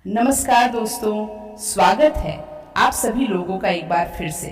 नमस्कार दोस्तों, स्वागत है आप सभी लोगों का एक बार फिर से।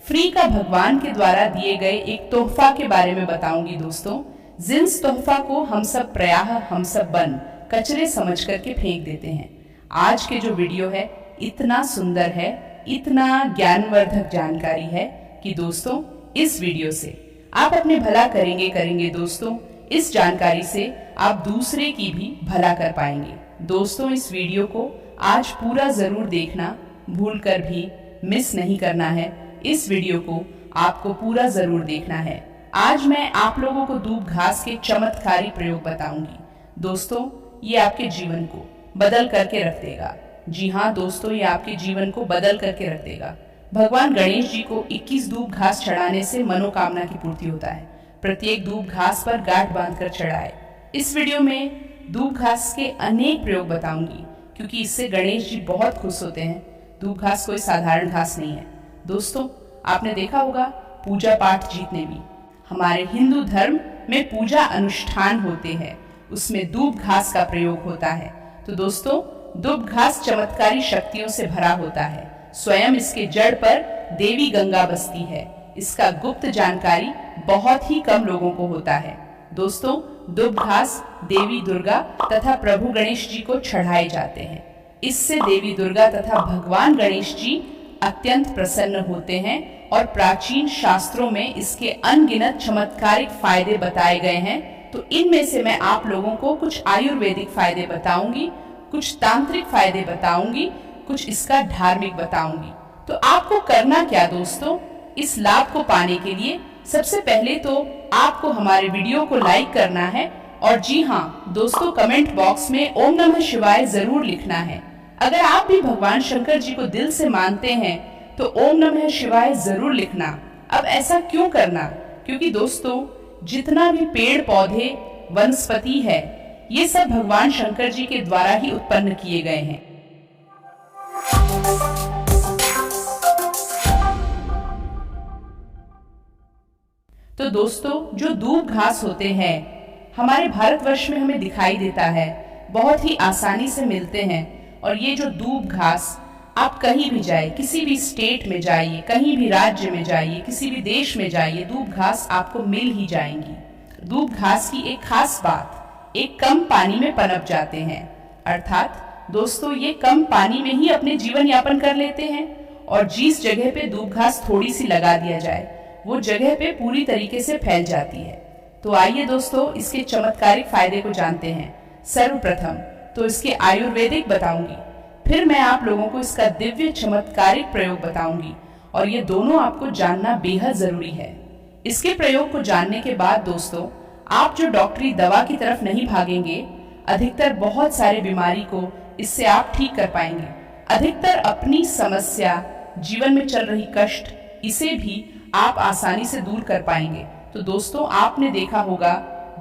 फ्री का भगवान के द्वारा दिए गए एक तोहफा के बारे में बताऊंगी दोस्तों। जिस तोहफा को हम सब प्रायः हम सब बन कचरे समझ करके फेंक देते हैं। आज के जो वीडियो है इतना सुंदर है, इतना ज्ञानवर्धक जानकारी है कि दोस्तों इस वीडियो से आप अपने भला करेंगे दोस्तों। इस जानकारी से आप दूसरे की भी भला कर पाएंगे। दोस्तों इस वीडियो को आज पूरा जरूर देखना, भूलकर भी मिस नहीं करना है। इस वीडियो को आपको पूरा जरूर देखना है। आज मैं आप लोगों को दूब घास के चमत्कारी प्रयोग बताऊंगी। दोस्तों ये आपके जीवन को बदल करके रख देगा। जी हाँ दोस्तों, ये आपके जीवन को बदल करके रख देगा। भगवान गणेश जी को 21 दूब घास चढ़ाने से मनोकामना की पूर्ति होता है। प्रत्येक दूब घास पर गांठ बांधकर चढ़ाए। इस वीडियो में दूब घास के अनेक प्रयोग बताऊंगी क्योंकि इससे गणेश जी बहुत खुश होते हैं। दूब घास कोई साधारण घास नहीं है दोस्तों। आपने देखा होगा पूजा पाठ जितने भी हमारे हिंदू धर्म में पूजा अनुष्ठान होते हैं उसमें दूब घास का प्रयोग होता है। तो दोस्तों दूब घास चमत्कारी शक्तियों से भरा होता है। स्वयं इसके जड़ पर देवी गंगा बसती है। इसका गुप्त जानकारी बहुत ही कम लोगों को होता है। दोस्तों दूब घास देवी दुर्गा तथा प्रभु गणेश जी को चढ़ाए जाते हैं। इससे देवी दुर्गा तथा भगवान गणेश जी अत्यंत प्रसन्न होते हैं और प्राचीन शास्त्रों में इसके अनगिनत चमत्कारिक फायदे बताए गए हैं। तो इनमें से मैं आप लोगों को कुछ आयुर्वेदिक फायदे बताऊंगी, कुछ तांत्रिक फायदे बताऊंगी, कुछ इसका धार्मिक बताऊंगी। तो आपको करना क्या दोस्तों, इस लाभ को पाने के लिए सबसे पहले तो आपको हमारे वीडियो को लाइक करना है और जी हाँ दोस्तों कमेंट बॉक्स में ओम नमः शिवाय जरूर लिखना है। अगर आप भी भगवान शंकर जी को दिल से मानते हैं तो ओम नमः शिवाय जरूर लिखना। अब ऐसा क्यों करना, क्योंकि दोस्तों जितना भी पेड़ पौधे वनस्पति है ये सब भगवान शंकर जी के द्वारा ही उत्पन्न किए गए हैं। तो दोस्तों जो दूब घास होते हैं हमारे भारतवर्ष में हमें दिखाई देता है, बहुत ही आसानी से मिलते हैं। और ये जो दूब घास आप कहीं भी जाइए, किसी भी स्टेट में जाइए, कहीं भी राज्य में जाइए, किसी भी देश में जाइए, दूब घास आपको मिल ही जाएंगी। दूब घास की एक खास बात, एक कम पानी में पनप जाते हैं। अर्थात दोस्तों ये कम पानी में ही अपने जीवन यापन कर लेते हैं और जिस जगह पे दूब घास थोड़ी सी लगा दिया जाए वो जगह पे पूरी तरीके से फैल जाती है। तो आइए दोस्तों इसके चमत्कारिक फायदे को जानते हैं। सर्वप्रथम तो इसके आयुर्वेदिक बताऊंगी, फिर मैं आप लोगों को इसका दिव्य चमत्कारिक प्रयोग बताऊंगी और ये दोनों आपको जानना बेहद जरूरी है। इसके प्रयोग को जानने के बाद दोस्तों आप जो डॉक्टरी दवा की तरफ नहीं भागेंगे, अधिकतर बहुत सारे बीमारी को इससे आप ठीक कर पाएंगे। अधिकतर अपनी समस्या, जीवन में चल रही कष्ट, इसे भी आप आसानी से दूर कर पाएंगे। तो दोस्तों आपने देखा होगा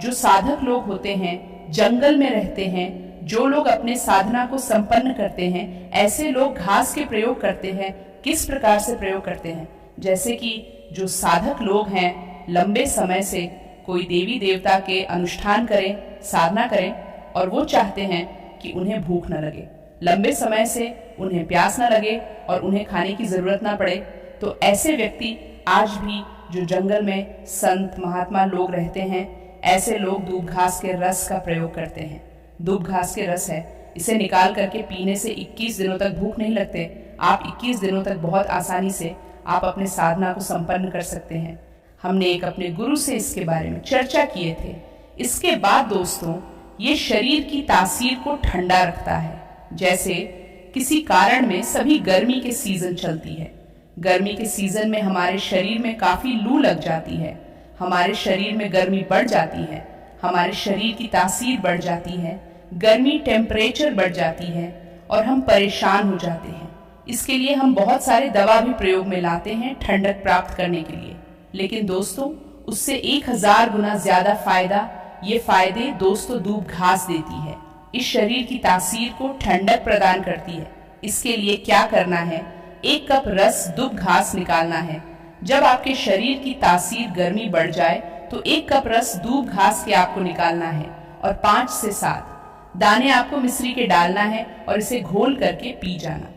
जो साधक लोग होते हैं, जंगल में रहते हैं, जो लोग अपने साधना को संपन्न करते हैं, ऐसे लोग घास के प्रयोग करते हैं। किस प्रकार से प्रयोग करते हैं, जैसे कि जो साधक लोग हैं लंबे समय से कोई देवी देवता के अनुष्ठान करें, साधना करें और वो चाहते हैं कि उन्हें भूख न लगे, लंबे समय से उन्हें प्यास न लगे और उन्हें खाने की जरूरत ना पड़े। तो ऐसे व्यक्ति आज भी जो जंगल में संत महात्मा लोग रहते हैं, ऐसे लोग दूब घास के रस का प्रयोग करते हैं। दूब घास के रस है, इसे निकाल करके पीने से 21 दिनों तक भूख नहीं लगते। आप 21 दिनों तक बहुत आसानी से आप अपने साधना को संपन्न कर सकते हैं। हमने एक अपने गुरु से इसके बारे में चर्चा किए थे। इसके बाद दोस्तों ये शरीर की तासीर को ठंडा रखता है। जैसे किसी कारण में सभी गर्मी के सीजन चलती है, गर्मी के सीजन में हमारे शरीर में काफी लू लग जाती है, हमारे शरीर में गर्मी बढ़ जाती है, हमारे शरीर की तासीर बढ़ जाती है, गर्मी टेम्परेचर बढ़ जाती है और हम परेशान हो जाते हैं। इसके लिए हम बहुत सारे दवा भी प्रयोग में लाते हैं ठंडक प्राप्त करने के लिए। लेकिन दोस्तों उससे 1000 गुना ज्यादा फायदा ये फायदे दोस्तों दूब घास देती है। इस शरीर की तासीर को ठंडक प्रदान करती है। इसके लिए क्या करना है, 1 कप रस दूब घास निकालना है। जब आपके शरीर की तासीर गर्मी बढ़ जाए तो 1 कप रस दूब घास के आपको निकालना है और 5 से 7 दाने आपको मिश्री के डालना है और इसे घोल करके पी जाना।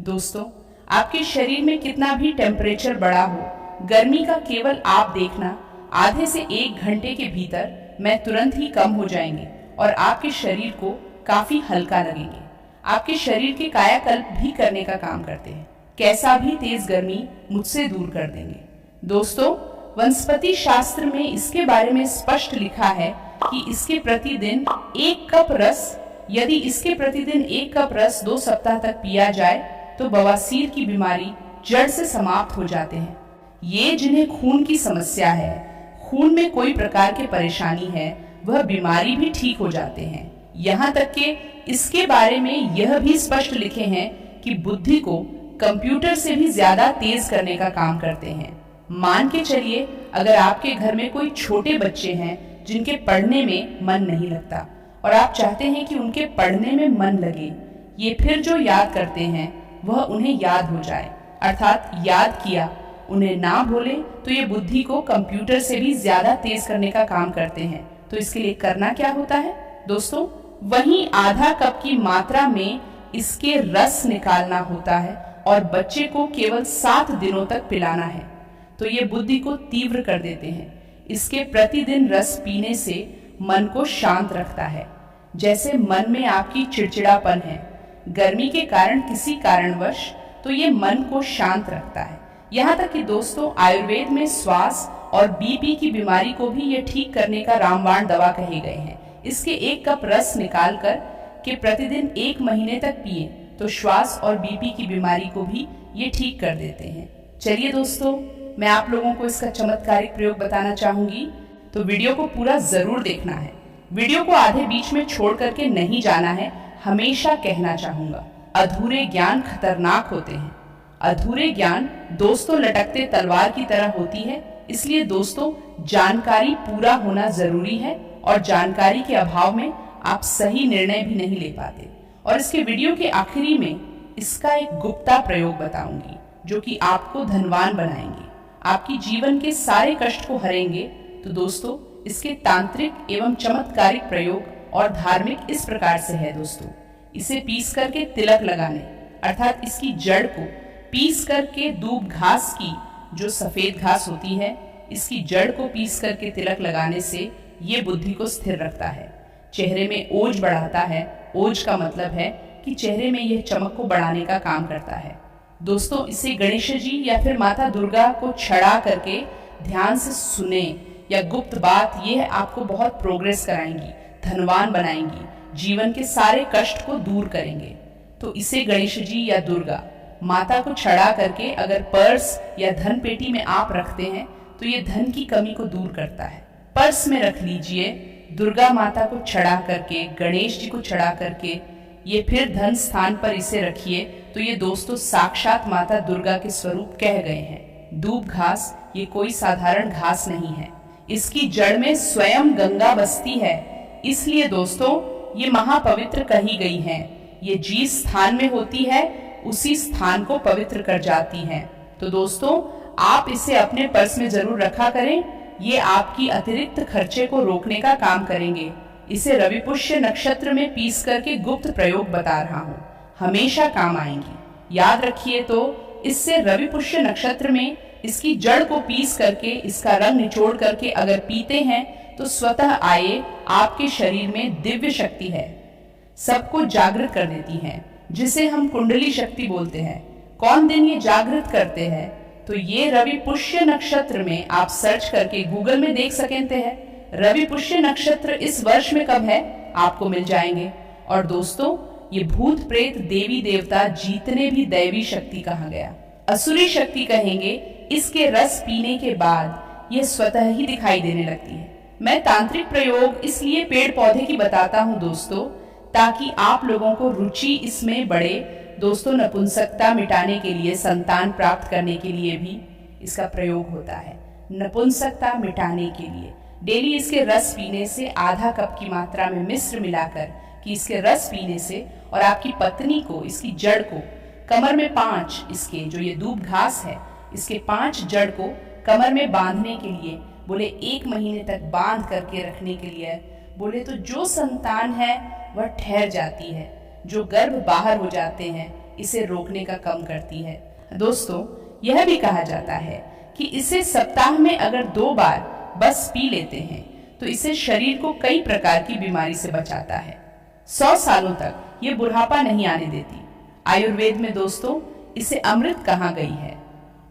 दोस्तों, आपके शरीर में कितना भी टेम्परेचर बढ़ा हो, गर्मी का केवल आप देखना, आधे से 1 घंटे के भीतर में तुरंत ही कम हो जाएंगे और आपके शरीर को काफी हल्का लगेंगे। आपके शरीर के कायाकल्प भी करने का काम करते हैं। कैसा भी तेज गर्मी मुझसे दूर कर देंगे। दोस्तों, वनस्पति शास्त्र में इसके बारे में स्पष्ट लिखा है कि इसके प्रतिदिन 1 कप रस, यदि इसके प्रतिदिन 1 कप रस 2 सप्ताह तक पिया जाए तो बवासीर की बीमारी जड़ से समाप्त हो जाते हैं। ये जिन्हें खून की समस्या है, खून में कोई प्रकार की परेशानी है, वह बीमारी भी ठीक हो जाते हैं। यहाँ तक कि इसके बारे में यह भी स्पष्ट लिखे हैं कि बुद्धि को कंप्यूटर से भी ज्यादा तेज करने का काम करते हैं। मान के चलिए, अगर आपके घर में कोई छोटे बच्चे हैं जिनके पढ़ने में मन नहीं लगता और आप चाहते हैं कि उनके पढ़ने में मन लगे, ये फिर जो याद करते हैं वह उन्हें याद हो जाए, अर्थात याद किया, उन्हें ना भूले, तो ये बुद्धि को कंप्यूटर से भी ज्यादा तेज करने का काम करते हैं। तो इसके लिए करना क्या होता है दोस्तों? वहीं आधा कप की मात्रा में इसके रस निकालना होता है और बच्चे को केवल 7 दिनों तक पिलाना है। तो ये बुद्धि को तीव्र कर देते हैं। इसके प्रतिदिन रस पीने से मन को शांत रखता है। जैसे मन में आपकी चिड़चिड़ापन है, गर्मी के कारण किसी कारणवश, तो ये मन को शांत रखता है। यहाँ तक कि दोस्तों, आयुर्वेद में श्वास और बीपी की बीमारी को भी ये ठीक करने का रामबाण दवा कहे गए हैं। इसके 1 कप रस निकाल कर के प्रतिदिन 1 महीने तक पिए तो श्वास और बीपी की बीमारी को भी ये ठीक कर देते हैं। चलिए दोस्तों, मैं आप लोगों को इसका चमत्कारिक प्रयोग बताना चाहूंगी, तो वीडियो को पूरा जरूर देखना है। वीडियो को आधे बीच में छोड़ करके नहीं जाना है। हमेशा कहना चाहूंगा, अधूरे ज्ञान खतरनाक होते हैं। अधूरे ज्ञान दोस्तों लटकते तलवार की तरह होती है। इसलिए दोस्तों, जानकारी पूरा होना जरूरी है और जानकारी के अभाव में आप सही निर्णय भी नहीं ले पाते। और इसके वीडियो के आखिरी में इसका एक गुप्ता प्रयोग बताऊंगी जो कि आपको धनवान बनाएंगे, आपकी जीवन के सारे कष्ट को हरेंगे। तो दोस्तों, इसके तांत्रिक एवं चमत्कारिक प्रयोग और धार्मिक इस प्रकार से है दोस्तों। इसे पीस करके तिलक लगाने, अर्थात इसकी जड़ को पीस करके दूब घास की, जो सफेद घास होती है, इसकी जड़ को पीस करके तिलक लगाने से ये बुद्धि को स्थिर रखता है। चेहरे में ओज बढ़ाता है। ओज का मतलब है कि चेहरे में यह चमक को बढ़ाने का काम करता है। दोस्तों, इसे गणेश जी या फिर माता दुर्गा को छड़ा करके ध्यान से सुने, या गुप्त बात यह आपको बहुत प्रोग्रेस कराएंगी, धनवान बनाएंगी, जीवन के सारे कष्ट को दूर करेंगे। तो इसे गणेश जी या दुर्गा माता को छड़ा करके अगर पर्स या धन पेटी में आप रखते हैं तो ये धन की कमी को दूर करता है। पर्स में रख लीजिए, दुर्गा माता को छड़ा करके, गणेश जी को छड़ा करके, ये फिर धन स्थान पर इसे रखिए, तो ये दोस्तों साक्षात माता दुर्गा के स्वरूप कह गए हैं। दूब घास ये कोई साधारण घास नहीं है, इसकी जड़ में स्वयं गंगा बसती है। इसलिए दोस्तों, ये महापवित्र कही गई है। ये जिस स्थान में होती है उसी स्थान को पवित्र कर जाती हैं। तो दोस्तों, आप इसे अपने पर्स में जरूर रखा करें। ये आपकी अतिरिक्त खर्चे को रोकने का काम करेंगे। इसे रवि पुष्य नक्षत्र में पीस करके गुप्त प्रयोग बता रहा हूँ, हमेशा काम आएंगी। याद रखिए, तो इससे रवि पुष्य नक्षत्र में इसकी जड़ को पीस करके, इसका रंग निचोड़ करके अगर पीते हैं तो स्वतः आए आपके शरीर में दिव्य शक्ति है, सबको जागृत कर देती है, जिसे हम कुंडली शक्ति बोलते हैं। कौन दिन ये जागृत करते हैं? तो ये रवि पुष्य नक्षत्र में आप सर्च करके गूगल में देख सकते हैं। रवि पुष्य नक्षत्र इस वर्ष में कब है आपको मिल जाएंगे। और दोस्तों, ये भूत प्रेत देवी देवता जितने भी दैवी शक्ति कहा गया, असुरी शक्ति कहेंगे, इसके रस पीने के बाद यह स्वतः ही दिखाई देने लगती है। मैं तांत्रिक प्रयोग इसलिए पेड़ पौधे की बताता हूँ दोस्तों, ताकि आप लोगों को रुचि इसमें बढ़े। दोस्तों, नपुंसकता मिटाने के लिए, संतान प्राप्त करने के लिए भी इसका प्रयोग होता है। नपुंसकता मिटाने के लिए डेली इसके रस पीने से, आधा कप की मात्रा में मिश्र मिलाकर कि इसके रस पीने से, और आपकी पत्नी को इसकी जड़ को कमर में 5, इसके जो ये दूब घास है, इसके 5 जड़ को कमर में बांधने के लिए बोले, 1 महीने तक बांध करके रखने के लिए बोले, तो जो संतान है वह ठहर जाती है, जो गर्भ बाहर हो जाते हैं इसे रोकने का काम करती है। दोस्तों, यह भी कहा जाता है कि इसे सप्ताह में अगर 2 बार बस पी लेते हैं तो इसे शरीर को कई प्रकार की बीमारी से बचाता है। 100 सालों तक ये बुढ़ापा नहीं आने देती। आयुर्वेद में दोस्तों इसे अमृत कहा गई है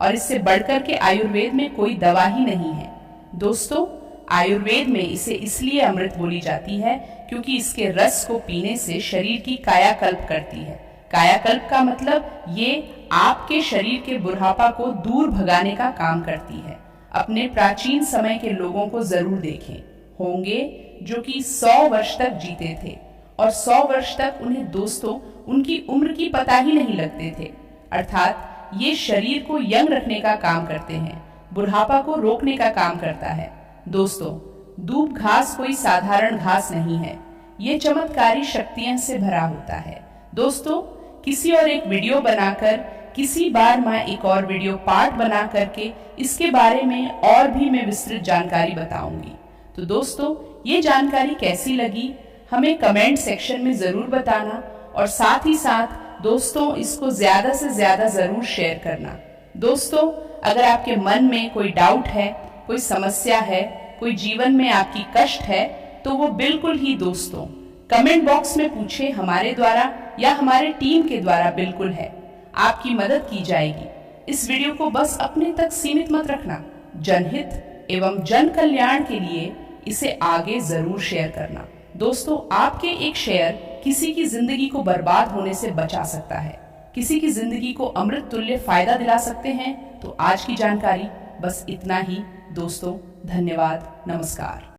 और इससे बढ़कर के आयुर्वेद में कोई दवा ही नहीं है। दोस्तों, आयुर्वेद में इसे इसलिए अमृत बोली जाती है क्योंकि इसके रस को पीने से शरीर की कायाकल्प करती है। कायाकल्प का मतलब ये आपके शरीर के बुढ़ापा को दूर भगाने का काम करती है। अपने प्राचीन समय के लोगों को जरूर देखें होंगे जो कि 100 वर्ष तक जीते थे और 100 वर्ष तक उन्हें दोस्तों उनकी उम्र की पता ही नहीं लगते थे। अर्थात ये शरीर को यंग रखने का काम करते हैं, बुढ़ापा को रोकने का काम करता है। दोस्तों, दूब घास कोई साधारण घास नहीं है, ये चमत्कारी शक्तियों से भरा होता है। दोस्तों, किसी और एक वीडियो बनाकर किसी बार मैं एक और वीडियो पार्ट बना करके इसके बारे में और भी मैं विस्तृत जानकारी बताऊंगी। तो दोस्तों, ये जानकारी कैसी लगी हमें कमेंट सेक्शन में जरूर बताना और साथ ही साथ दोस्तों इसको ज्यादा से ज्यादा जरूर शेयर करना। दोस्तों, अगर आपके मन में कोई डाउट है, कोई समस्या है, कोई जीवन में आपकी कष्ट है तो वो बिल्कुल ही दोस्तों कमेंट बॉक्स में पूछे, हमारे द्वारा या हमारे टीम के द्वारा बिल्कुल है, आपकी मदद की जाएगी। इस वीडियो को बस अपने तक सीमित मत रखना, जनहित एवं जन कल्याण के लिए इसे आगे जरूर शेयर करना। दोस्तों, आपके एक शेयर किसी की जिंदगी को बर्बाद होने से बचा सकता है, किसी की जिंदगी को अमृत तुल्य फायदा दिला सकते हैं। तो आज की जानकारी बस इतना ही दोस्तों, धन्यवाद, नमस्कार।